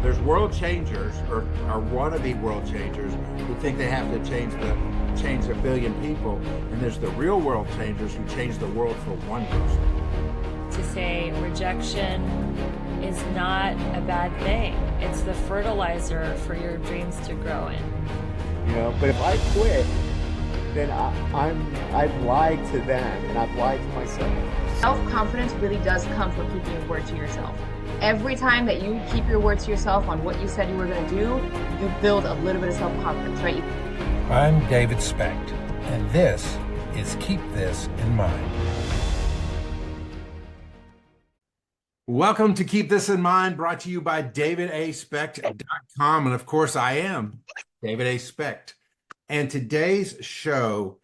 There's world changers or wannabe world changers who think they have to change a billion people, and there's the real world changers who change the world for one person. To say rejection is not a bad thing. It's the fertilizer for your dreams to grow in. But if I quit, then I've lied to them and I've lied to myself. Self-confidence really does come from keeping your word to yourself. Every time that you keep your word to yourself on what you said you were going to do, you build a little bit of self-confidence, right? I'm David Specht, and this is Keep This in Mind. Welcome to Keep This in Mind, brought to you by DavidASpecht.com. And of course, I am David A. Specht. And today's show,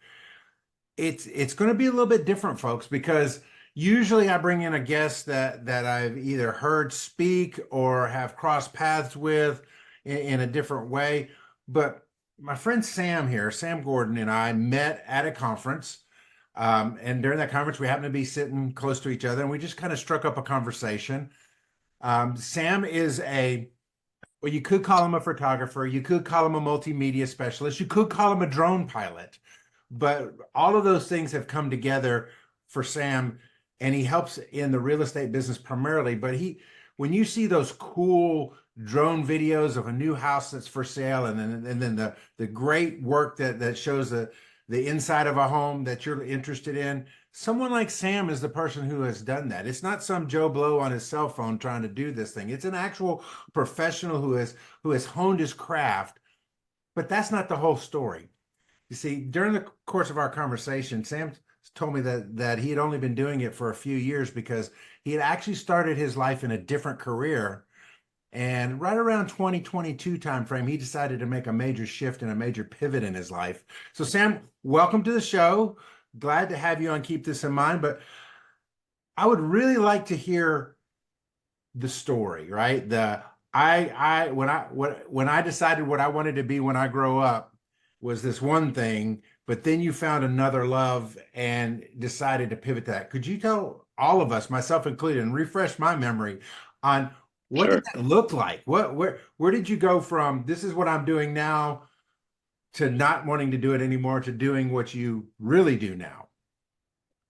it's going to be a little bit different, folks, because usually I bring in a guest that I've either heard speak or have crossed paths with in a different way. But my friend Sam here, Sam Gordon, and I met at a conference. And during that conference, we happened to be sitting close to each other, and we just kind of struck up a conversation. Sam is well, you could call him a photographer, you could call him a multimedia specialist, you could call him a drone pilot, but all of those things have come together for Sam, and he helps in the real estate business primarily. But when you see those cool drone videos of a new house that's for sale, and then the great work that shows the inside of a home that you're interested in, someone like Sam is the person who has done that. It's not some Joe Blow on his cell phone trying to do this thing. It's an actual professional who has honed his craft. But that's not the whole story. You see, during the course of our conversation, Sam told me that he had only been doing it for a few years because he had actually started his life in a different career. And right around 2022 timeframe, he decided to make a major shift and a major pivot in his life. So Sam, welcome to the show. Glad to have you on Keep This in Mind, but I would really like to hear the story, right? When I decided what I wanted to be when I grow up was this one thing, but then you found another love and decided to pivot that. Could you tell all of us, myself included, and refresh my memory on what Sure. did that look like? Where did you go from this is what I'm doing now to not wanting to do it anymore to doing what you really do now?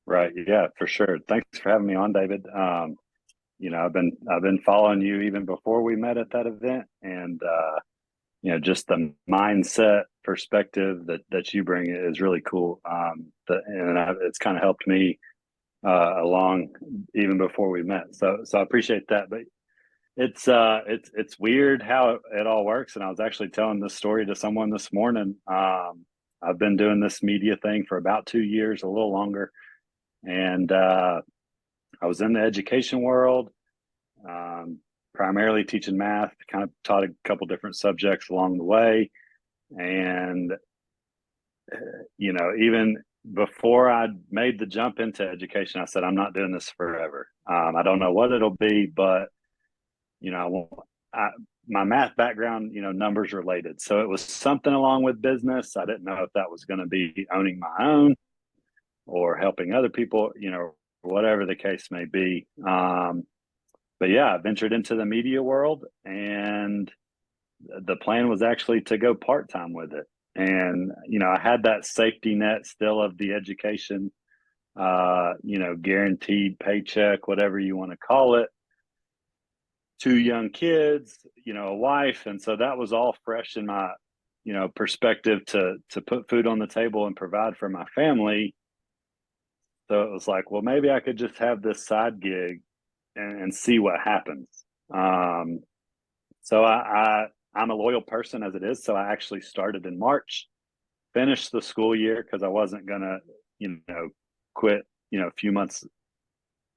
Right. Yeah, for sure. Thanks for having me on, David. I've been following you even before we met at that event, and just the mindset perspective that you bring is really cool. It's kind of helped me along even before we met. So I appreciate that. But it's weird how it all works. And I was actually telling this story to someone this morning. I've been doing this media thing for about 2 years, a little longer. And I was in the education world, primarily teaching math, kind of taught a couple different subjects along the way. And, even before I made the jump into education, I said, I'm not doing this forever. I don't know what it'll be, but my math background, numbers related. So it was something along with business. I didn't know if that was going to be owning my own or helping other people, whatever the case may be. But yeah, I ventured into the media world, and the plan was actually to go part-time with it. And, I had that safety net still of the education, guaranteed paycheck, whatever you want to call it. 2 young kids, a wife. And so that was all fresh in my, perspective to put food on the table and provide for my family. So it was like, well, maybe I could just have this side gig and see what happens. So I'm a loyal person as it is. So I actually started in March, finished the school year because I wasn't going to, quit, a few months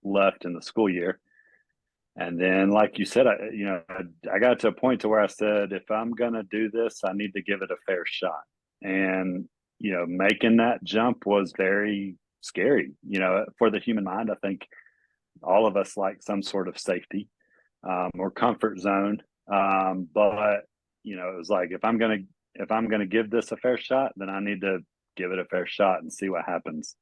left in the school year. And then, like you said, I got to a point to where I said, if I'm going to do this, I need to give it a fair shot. And, making that jump was very scary, for the human mind. I think all of us like some sort of safety or comfort zone. But, it was like, if I'm going to give this a fair shot, then I need to give it a fair shot and see what happens.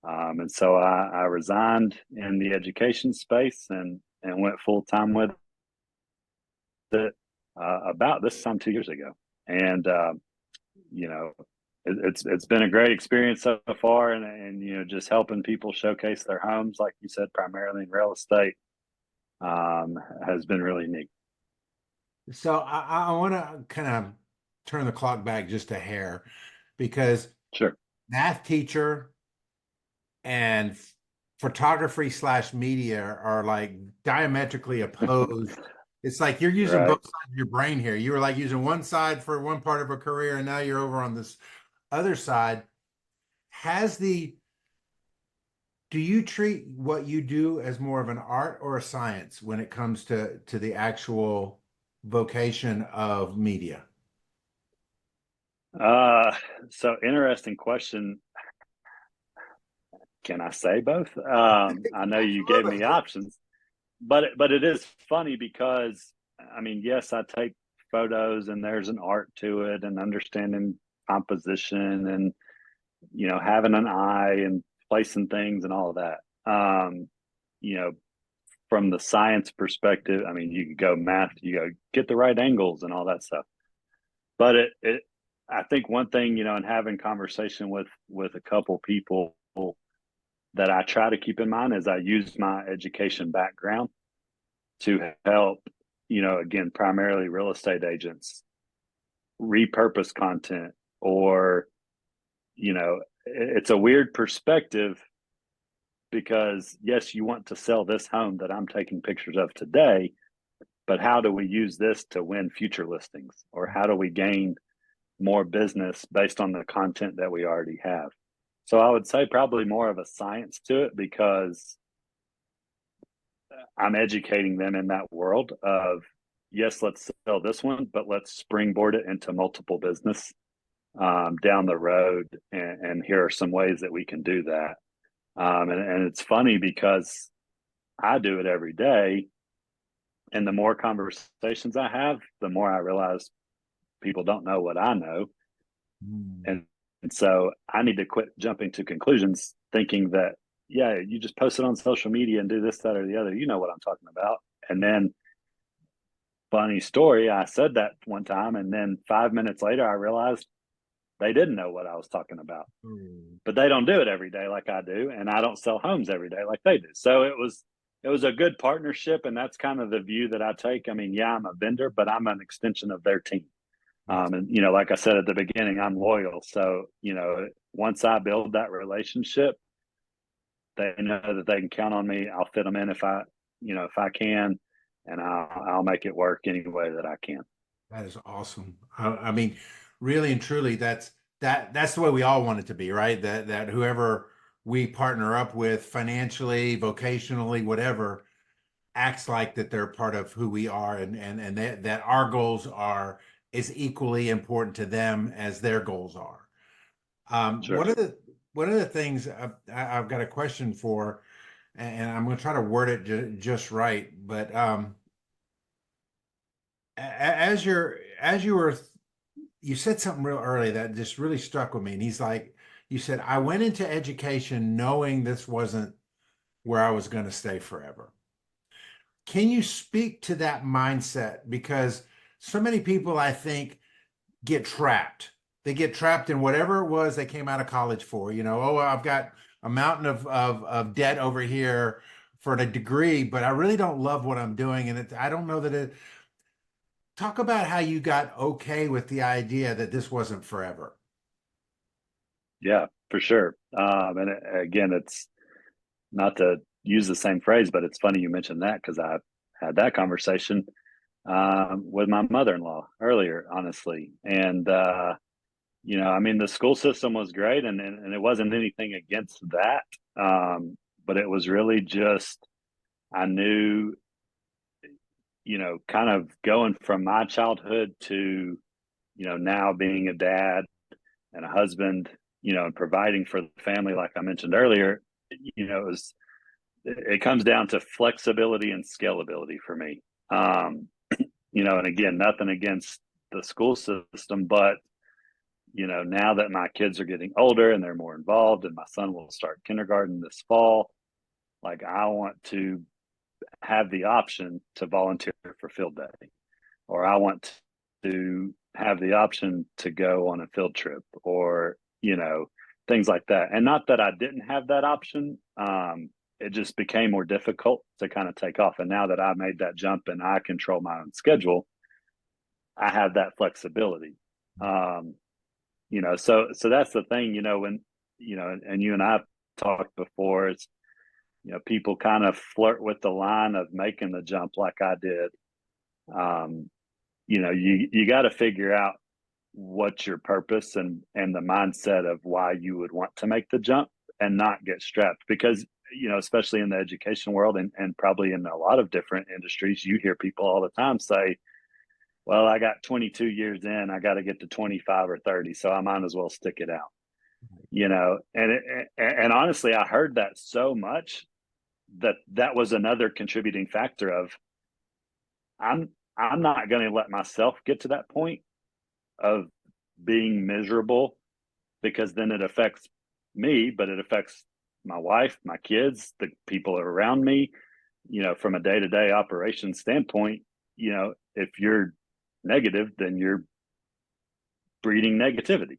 And so I resigned in the education space and went full time with it about this time 2 years ago, and you know, it's been a great experience so far, and you know, just helping people showcase their homes, like you said, primarily in real estate, has been really neat. So I want to kind of turn the clock back just a hair because Sure. math teacher and photography slash media are like diametrically opposed. It's like you're using Right. both sides of your brain here. You were like using one side for one part of a career, and now you're over on this other side. Has the Do you treat what you do as more of an art or a science when it comes to the actual vocation of media? Uh, so interesting question. Can I say both? I know you gave me Absolutely. options, but it is funny because I mean, yes, I take photos and there's an art to it and understanding composition and you know having an eye and placing things and all of that. You know, from the science perspective, I mean, you could go math, you go get the right angles and all that stuff. But it I think one thing, you know, in having conversation with a couple people that I try to keep in mind is I use my education background to help, you know, again, primarily real estate agents repurpose content or, you know, it's a weird perspective because yes, you want to sell this home that I'm taking pictures of today, but how do we use this to win future listings or how do we gain more business based on the content that we already have? So I would say probably more of a science to it because I'm educating them in that world of yes, let's sell this one, but let's springboard it into multiple business down the road. And here are some ways that we can do that. And it's funny because I do it every day. And the more conversations I have, the more I realize people don't know what I know. And so I need to quit jumping to conclusions thinking that, yeah, you just post it on social media and do this, that, or the other. You know what I'm talking about. And then, funny story, I said that one time. And then 5 minutes later, I realized they didn't know what I was talking about. But they don't do it every day like I do. And I don't sell homes every day like they do. So it was a good partnership. And that's kind of the view that I take. I mean, yeah, I'm a vendor, but I'm an extension of their team. And you know, like I said at the beginning, I'm loyal. So you know, once I build that relationship, they know that they can count on me. I'll fit them in if if I can, and I'll make it work any way that I can. That is awesome. I mean, really and truly, that's the way we all want it to be, right? That whoever we partner up with financially, vocationally, whatever, acts like that they're part of who we are, and that our goals are is equally important to them as their goals are. Sure. One of the things I've got a question for, and I'm going to try to word it just right, but as you were you said something real early that just really struck with me, and he's like, you said, I went into education knowing this wasn't where I was going to stay forever. Can you speak to that mindset? Because so many people, I think, get trapped. They get trapped in whatever it was they came out of college for. You know, oh, I've got a mountain of debt over here for a degree, but I really don't love what I'm doing. And I don't know that it. Talk about how you got okay with the idea that this wasn't forever. Yeah, for sure. And again, it's not to use the same phrase, but it's funny you mentioned that because I had that conversation with my mother-in-law earlier, honestly. And you know, I mean, the school system was great, and it wasn't anything against that, but it was really just I knew, you know, kind of going from my childhood to, you know, now being a dad and a husband, you know, and providing for the family, like I mentioned earlier, you know, it comes down to flexibility and scalability for me. You know, and again, nothing against the school system, but you know, now that my kids are getting older and they're more involved, and my son will start kindergarten this fall, like I want to have the option to volunteer for field day. or I want to have the option to go on a field trip, or, things like that. And not that I didn't have that option. It just became more difficult to kind of take off. And now that I made that jump and I control my own schedule, I have that flexibility. So that's the thing, when, and you and I talked before, it's, people kind of flirt with the line of making the jump like I did. You got to figure out what's your purpose and the mindset of why you would want to make the jump, and not get strapped, because, especially in the education world, and probably in a lot of different industries, you hear people all the time say, well, I got 22 years in, I got to get to 25 or 30, so I might as well stick it out. And honestly, I heard that so much that was another contributing factor of, I'm not going to let myself get to that point of being miserable, because then it affects me, but it affects my wife, my kids, the people around me, from a day-to-day operations standpoint. If you're negative, then you're breeding negativity,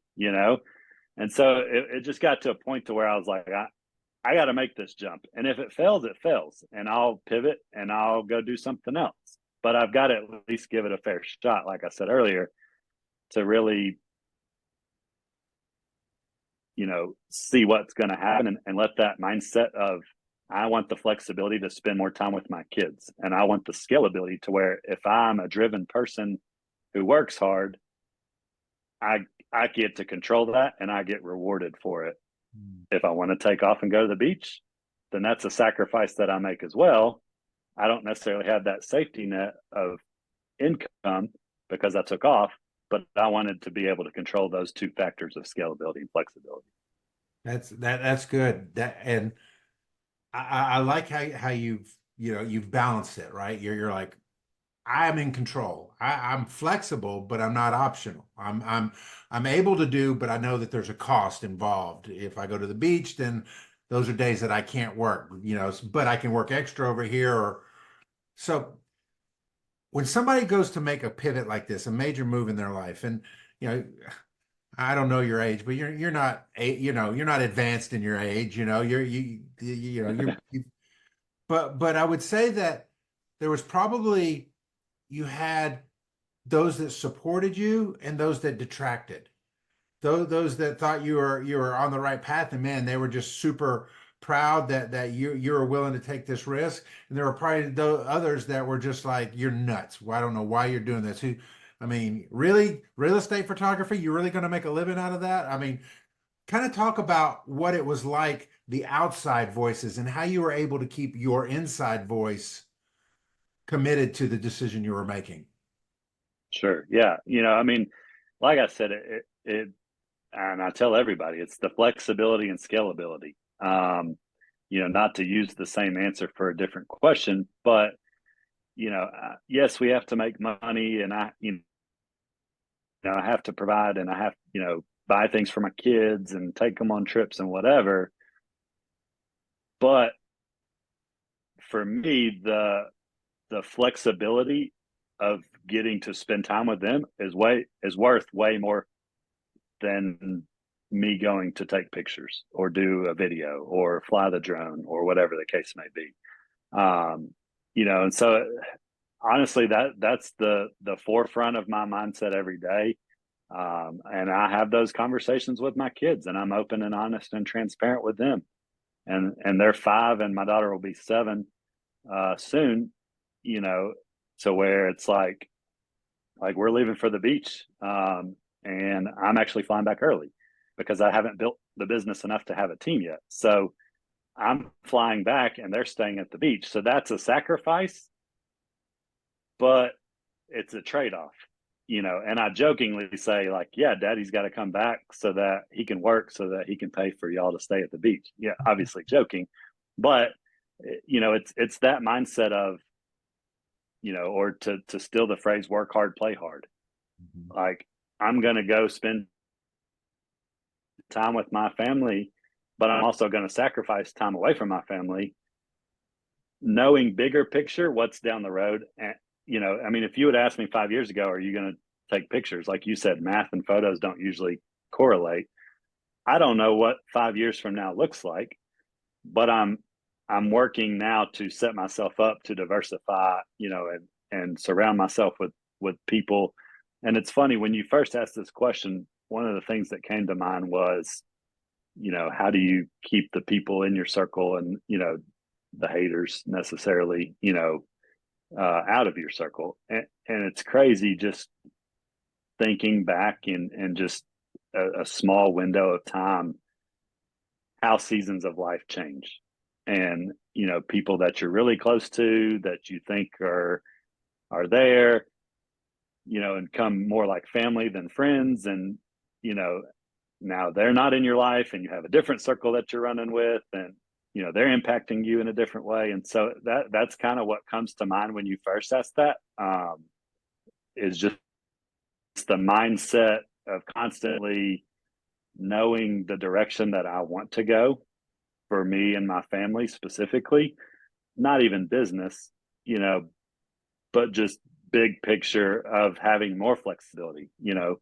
and so it just got to a point to where I was like, I got to make this jump, and if it fails, it fails, and I'll pivot and I'll go do something else, but I've got to at least give it a fair shot, like I said earlier, to really see what's going to happen, and let that mindset of, I want the flexibility to spend more time with my kids, and I want the scalability to where if I'm a driven person who works hard, I get to control that, and I get rewarded for it. If I want to take off and go to the beach, then that's a sacrifice that I make as well. I don't necessarily have that safety net of income because I took off, but I wanted to be able to control those two factors of scalability and flexibility. That's good. And I like how you've balanced it, right? You're like, I'm in control. I'm flexible, but I'm not optional. I'm able to do, but I know that there's a cost involved. If I go to the beach, then those are days that I can't work, but I can work extra over here. So when somebody goes to make a pivot like this, a major move in their life, and I don't know your age, but you're not you're not advanced in your age, but I would say that there was probably, you had those that supported you and those that detracted. Those that thought you were on the right path, and man, they were just super proud that you were willing to take this risk. And there were probably others that were just like, you're nuts. Well, I don't know why you're doing this. Really, real estate photography, you're really going to make a living out of that? Kind of talk about what it was like, the outside voices, and how you were able to keep your inside voice committed to the decision you were making. Sure. Yeah. Like I said, it and I tell everybody, it's the flexibility and scalability. Not to use the same answer for a different question, but yes, we have to make money, and I have to provide, and I have, buy things for my kids and take them on trips and whatever. But for me, the flexibility of getting to spend time with them is worth way more than me going to take pictures or do a video or fly the drone or whatever the case may be. And so honestly, that's the forefront of my mindset every day. And I have those conversations with my kids, and I'm open and honest and transparent with them. And they're 5, and my daughter will be 7 soon, to where it's like we're leaving for the beach. And I'm actually flying back early because I haven't built the business enough to have a team yet. So I'm flying back and they're staying at the beach. So that's a sacrifice, but it's a trade-off, and I jokingly say, like, yeah, daddy's got to come back so that he can work, so that he can pay for y'all to stay at the beach. Yeah, obviously joking, but it's that mindset of, or to steal the phrase, work hard, play hard. Mm-hmm. Like, I'm going to go spend time with my family, but I'm also going to sacrifice time away from my family, knowing bigger picture, what's down the road, you know, I mean, if you had asked me 5 years ago, are you going to take pictures? Like you said, math and photos don't usually correlate. I don't know what 5 years from now looks like, but I'm working now to set myself up to diversify, you know, and surround myself with people. And it's funny, when you first asked this question, one of the things that came to mind was, you know, how do you keep the people in your circle and, you know, the haters necessarily, you know, out of your circle. And it's crazy just thinking back in just a small window of time, how seasons of life change. And, you know, people that you're really close to, that you think are there, you know, and come more like family than friends. And, you know, now they're not in your life and you have a different circle that you're running with, and, you know, they're impacting you in a different way. And so that's kind of what comes to mind when you first ask that, is just the mindset of constantly knowing the direction that I want to go for me and my family specifically, not even business, you know, but just big picture of having more flexibility, you know,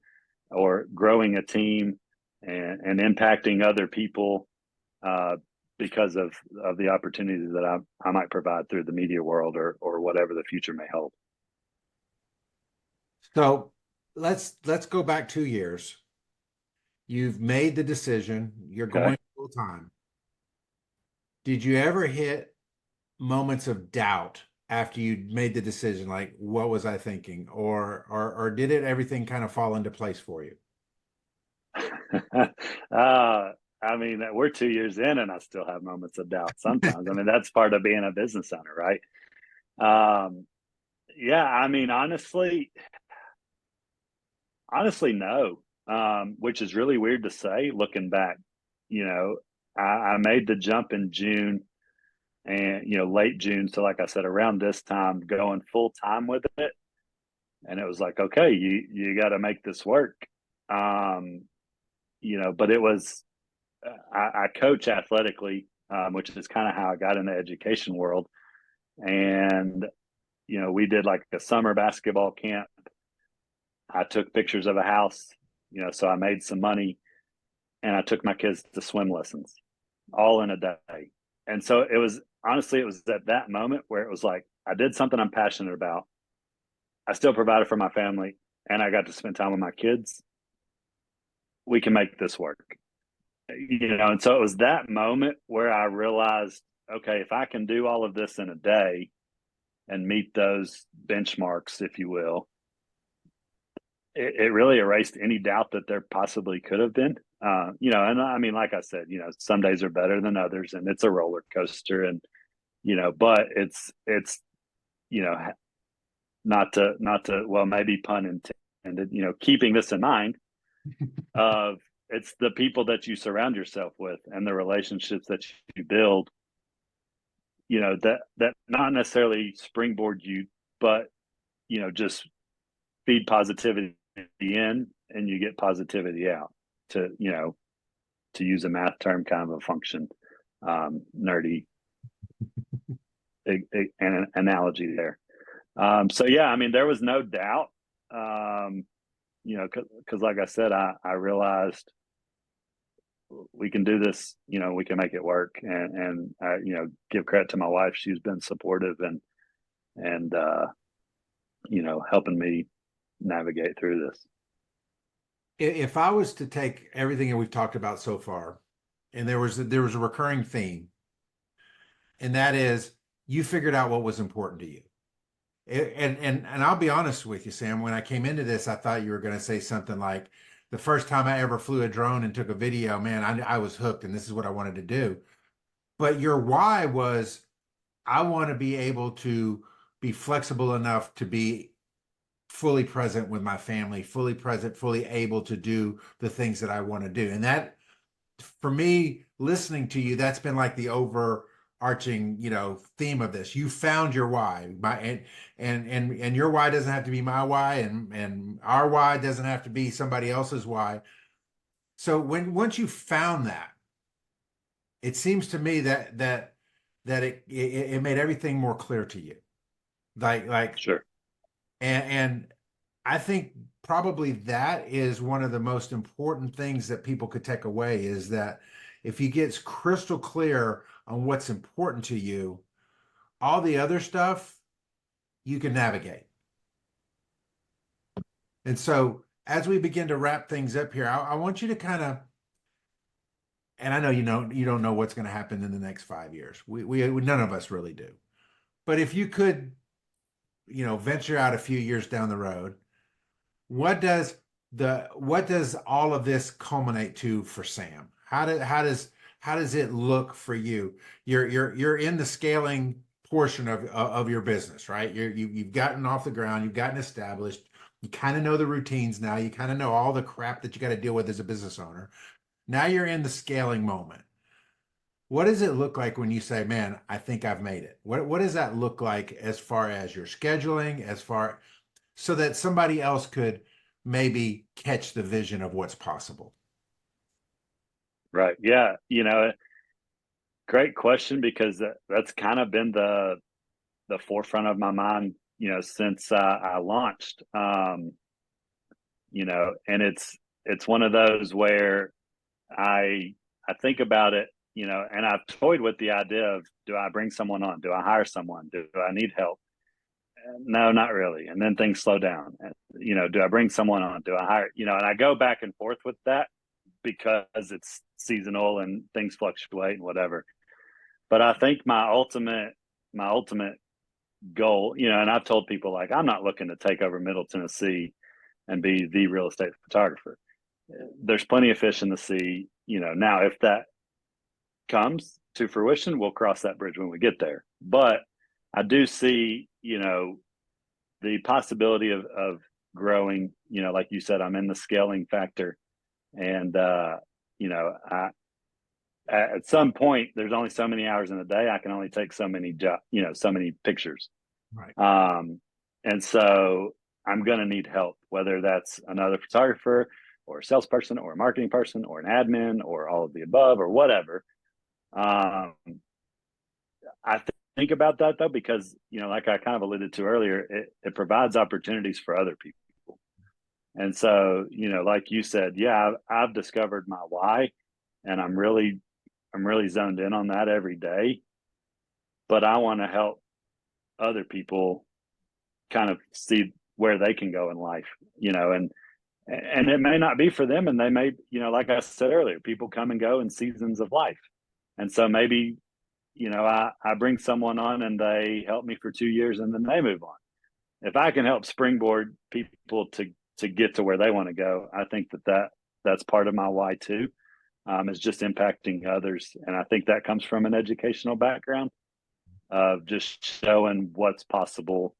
or growing a team and impacting other people because of the opportunities that I might provide through the media world or whatever the future may hold. So let's go back 2 years. You've made the decision, you're Okay. going full time. Did you ever hit moments of doubt after you made the decision? Like, what was I thinking? Or did everything kind of fall into place for you? I mean, we're 2 years in and I still have moments of doubt sometimes. I mean, that's part of being a business owner, right? Yeah, I mean, honestly, no. Which is really weird to say looking back. You know, I made the jump in June, and, you know, late June. So like I said, around this time, going full time with it. And it was like, okay, you got to make this work. You know, but it was, I coach athletically, which is kind of how I got in the education world. And, you know, we did like a summer basketball camp. I took pictures of a house, you know, so I made some money, and I took my kids to swim lessons all in a day. And so it was, honestly, it was at that moment where it was like, I did something I'm passionate about. I still provided for my family, and I got to spend time with my kids. We can make this work, you know. And so it was that moment where I realized, okay, if I can do all of this in a day and meet those benchmarks, if you will, it really erased any doubt that there possibly could have been. You know, and I mean, like I said, you know, some days are better than others, and it's a roller coaster, and, you know, but it's, you know, not to, well, maybe pun intended, you know, keeping this in mind of, it's the people that you surround yourself with and the relationships that you build, you know, that not necessarily springboard you, but, you know, just feed positivity in, and you get positivity out, to, you know, to use a math term, kind of a function, nerdy an analogy there. So yeah, I mean, there was no doubt, you know, cause like I said, I realized we can do this, you know, we can make it work. And I, you know, give credit to my wife. She's been supportive and, you know, helping me navigate through this. If I was to take everything that we've talked about so far, and there was a recurring theme, and that is, you figured out what was important to you. And I'll be honest with you, Sam, when I came into this, I thought you were going to say something like, the first time I ever flew a drone and took a video, man, I was hooked, and this is what I wanted to do. But your why was, I want to be able to be flexible enough to be fully present with my family, fully present, fully able to do the things that I want to do. And that, for me, listening to you, that's been like the overarching, you know, theme of this. You found your why. And your why doesn't have to be my why, and our why doesn't have to be somebody else's why. So once you found that, it seems to me that it made everything more clear to you. Like Sure. And I think probably that is one of the most important things that people could take away is that if you get crystal clear on what's important to you, all the other stuff you can navigate. And so as we begin to wrap things up here, I want you to kind of, and I know you don't know what's going to happen in the next 5 years. We none of us really do. But if you could, venture out a few years down the road, what does all of this culminate to for Sam? How does it look for you? You're in the scaling portion of your business, right? You've gotten off the ground, you've gotten established, you kind of know the routines now, you kind of know all the crap that you got to deal with as a business owner. Now you're in the scaling moment. What does it look like when you say, man, I think I've made it? What does that look like as far as your scheduling, so that somebody else could maybe catch the vision of what's possible? Right. Yeah. Great question, because that's kind of been the forefront of my mind, since I launched. And it's one of those where I think about it, and I've toyed with the idea of, do I bring someone on? Do I hire someone? Do I need help? No, not really. And then things slow down. Do I bring someone on? Do I hire? And I go back and forth with that because it's seasonal and things fluctuate and whatever. But I think my ultimate goal, and I've told people, like, I'm not looking to take over Middle Tennessee and be the real estate photographer. There's plenty of fish in the sea. Now if that comes to fruition, we'll cross that bridge when we get there. But I do see, the possibility of growing, like you said, I'm in the scaling factor. And, at some point, there's only so many hours in a day. I can only take so many so many pictures. Right. And so I'm going to need help, whether that's another photographer or a salesperson or a marketing person or an admin or all of the above or whatever. I think about that, though, because, like I kind of alluded to earlier, it provides opportunities for other people. And so, like you said, yeah, I've discovered my why, and I'm really zoned in on that every day. But I want to help other people kind of see where they can go in life, and it may not be for them, and they may, like I said earlier, people come and go in seasons of life. And so maybe, I bring someone on and they help me for 2 years and then they move on. If I can help springboard people to get to where they want to go, I think that's part of my why too, is just impacting others. And I think that comes from an educational background of just showing what's possible,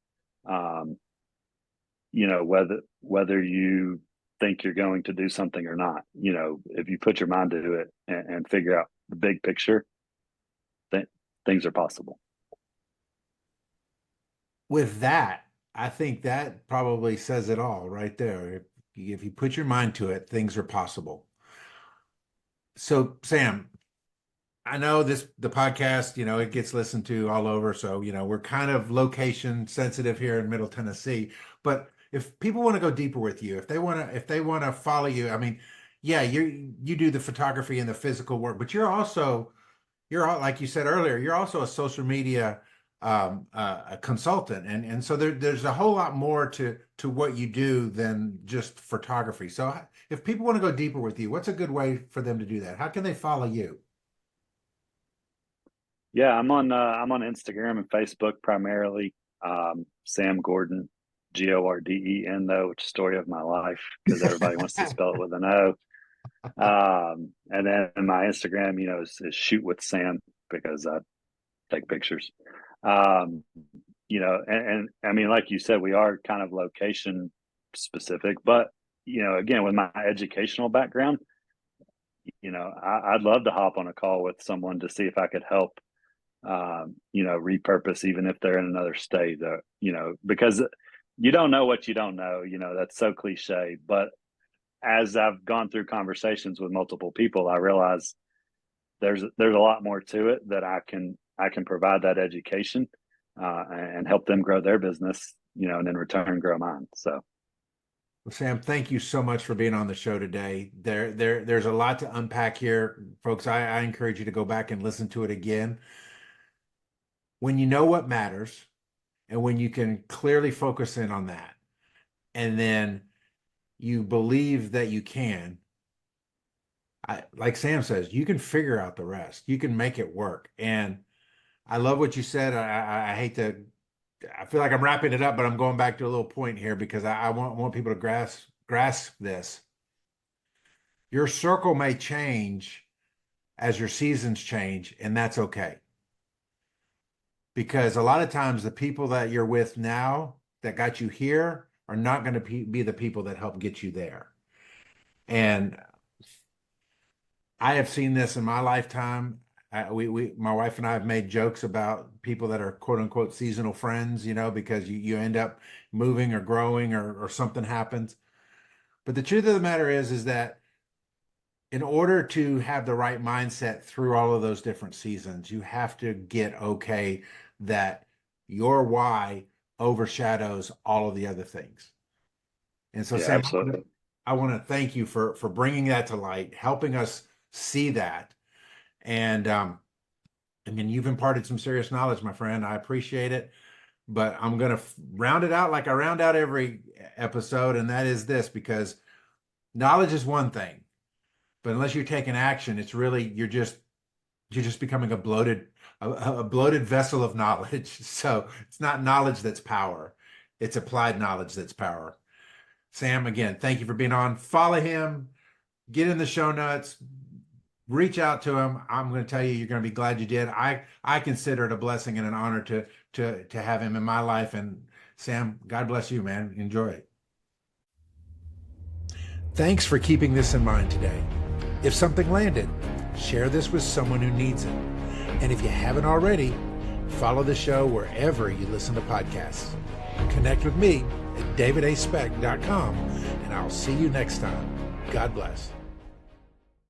whether you think you're going to do something or not. If you put your mind to it and figure out the big picture, things are possible. With that, I think that probably says it all right there. If you put your mind to it, things are possible. So, Sam, I know the podcast, it gets listened to all over. So, we're kind of location sensitive here in Middle Tennessee. But if people want to go deeper with you, if they want to follow you, I mean, yeah, you do the photography and the physical work, but you're like you said earlier, you're also a social media a consultant, and so there's a whole lot more to what you do than just photography. So if people want to go deeper with you, what's a good way for them to do that? How can they follow you? Yeah, I'm on Instagram and Facebook primarily. Sam Gordon, Gorden, though, which is story of my life because everybody wants to spell it with an O. And then my Instagram, is Shoot with Sam because I take pictures. And I mean, like you said, we are kind of location specific, but again, with my educational background, I'd love to hop on a call with someone to see if I could help, repurpose, even if they're in another state, because you don't know what you don't know, that's so cliche, but as I've gone through conversations with multiple people, I realize there's a lot more to it that I can provide that education, and help them grow their business and in return grow mine. So. Well, Sam, thank you so much for being on the show today. There's a lot to unpack here, folks. I encourage you to go back and listen to it again. When you know what matters, and when you can clearly focus in on that, and then you believe that you can, like Sam says, you can figure out the rest. You can make it work. And I love what you said. I feel like I'm wrapping it up, but I'm going back to a little point here because I want people to grasp this. Your circle may change as your seasons change, and that's okay. Because a lot of times the people that you're with now that got you here are not going to be the people that help get you there. And I have seen this in my lifetime. My wife and I have made jokes about people that are quote unquote seasonal friends, because you end up moving or growing or something happens. But the truth of the matter is that in order to have the right mindset through all of those different seasons, you have to get okay that your why overshadows all of the other things. And so, Yeah, Sam, absolutely. I want to thank you for bringing that to light, helping us see that. And you've imparted some serious knowledge, my friend. I appreciate it. But I'm going to round it out like I round out every episode, and that is this, because knowledge is one thing, but unless you're taking action, it's really you're just becoming a bloated vessel of knowledge. So it's not knowledge that's power; it's applied knowledge that's power. Sam, again, thank you for being on. Follow him. Get in the show notes. Reach out to him. I'm going to tell you, you're going to be glad you did. I consider it a blessing and an honor to have him in my life. And Sam, God bless you, man. Enjoy it. Thanks for keeping this in mind today. If something landed, share this with someone who needs it. And if you haven't already, follow the show wherever you listen to podcasts. Connect with me at davidaspeck.com, and I'll see you next time. God bless.